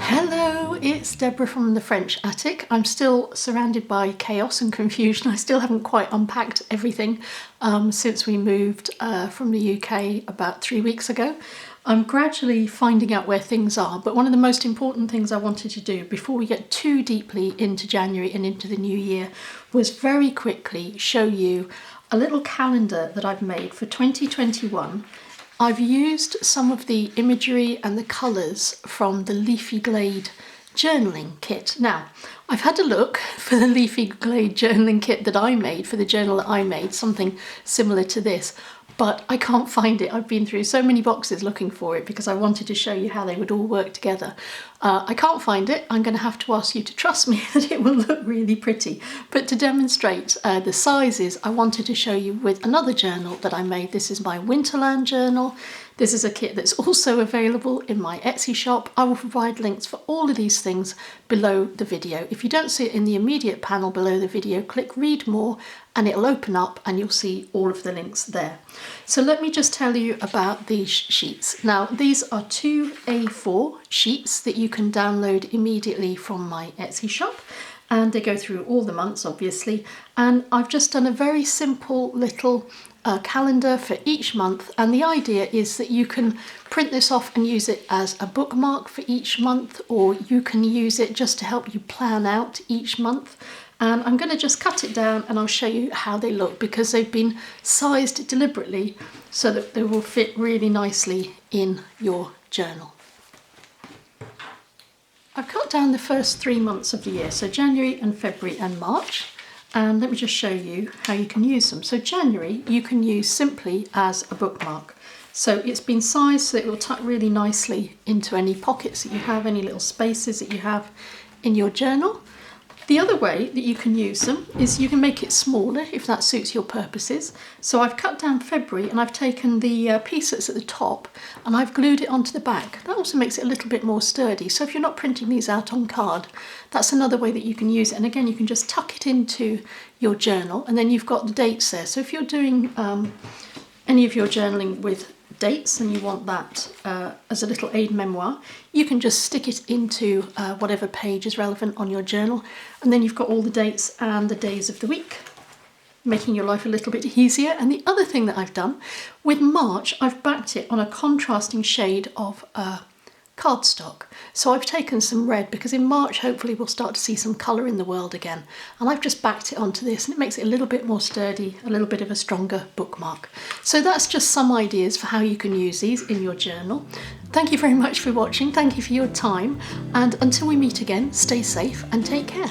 Hello, it's Deborah from the French Attic. I'm still surrounded by chaos and confusion. I still haven't quite unpacked everything since we moved from the UK about 3 weeks ago. I'm gradually finding out where things are, but one of the most important things I wanted to do before we get too deeply into January and into the new year was very quickly show you a little calendar that I've made for 2021. I've used some of the imagery and the colours from the Leafy Glade journaling kit. Now, I've had a look for the Leafy Glade journaling kit that I made, for the journal that I made, something similar to this, but I can't find it. I've been through so many boxes looking for it because I wanted to show you how they would all work together. I can't find it. I'm going to have to ask you to trust me that it will look really pretty. But to demonstrate the sizes, I wanted to show you with another journal that I made. This is my Winterland journal. This is a kit that's also available in my Etsy shop. I will provide links for all of these things below the video. If you don't see it in the immediate panel below the video, click read more and it'll open up and you'll see all of the links there. So let me just tell you about these sheets. Now, these are 2 A4 sheets that you can download immediately from my Etsy shop, and they go through all the months obviously, and I've just done a very simple little calendar for each month, and the idea is that you can print this off and use it as a bookmark for each month, or you can use it just to help you plan out each month. And I'm going to just cut it down and I'll show you how they look, because they've been sized deliberately so that they will fit really nicely in your journal. I've cut down the first 3 months of the year, so January and February and March, and let me just show you how you can use them. So January you can use simply as a bookmark. So it's been sized so it will tuck really nicely into any pockets that you have, any little spaces that you have in your journal. The other way that you can use them is you can make it smaller if that suits your purposes. So I've cut down February and I've taken the piece that's at the top and I've glued it onto the back. That also makes it a little bit more sturdy. So if you're not printing these out on card, that's another way that you can use it. And again, you can just tuck it into your journal and then you've got the dates there. So if you're doing any of your journaling with dates and you want that as a little aide-memoire, you can just stick it into whatever page is relevant on your journal, and then you've got all the dates and the days of the week, making your life a little bit easier. And the other thing that I've done with March, I've backed it on a contrasting shade of cardstock. So I've taken some red because in March hopefully we'll start to see some colour in the world again, and I've just backed it onto this and it makes it a little bit more sturdy, a little bit of a stronger bookmark. So that's just some ideas for how you can use these in your journal. Thank you very much for watching, thank you for your time, and until we meet again, stay safe and take care.